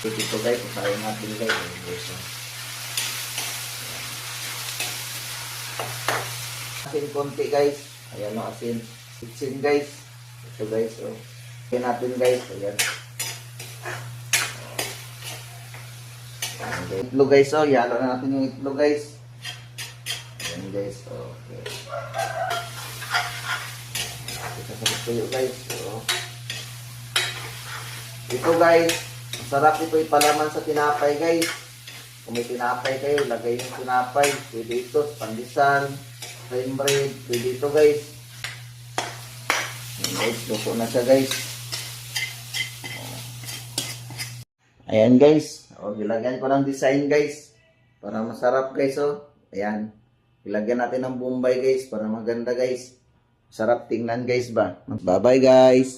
Ito guys, pasahin natin guys. Asin konti guys. Ayan o, asin. Asin guys. Ito guys, o. Ayan natin guys. Ayan. Itlog guys, o. Yalo na natin yung itlog guys. Ayan guys, o. Okay. Sasabot kayo guys, o. Ito guys, masarap ito ipalaman sa tinapay guys. Kung may tinapay kayo, lagay yung tinapay. Pwede ito, pandesal, plain bread, pwede ito guys. Ayan guys, luto na siya guys. Ayan guys, o, ilagyan ko ng design guys. Para masarap guys, o. Ayan, ilagyan natin ng bombay guys, para maganda guys. Sarap tingnan guys ba. Bye bye guys.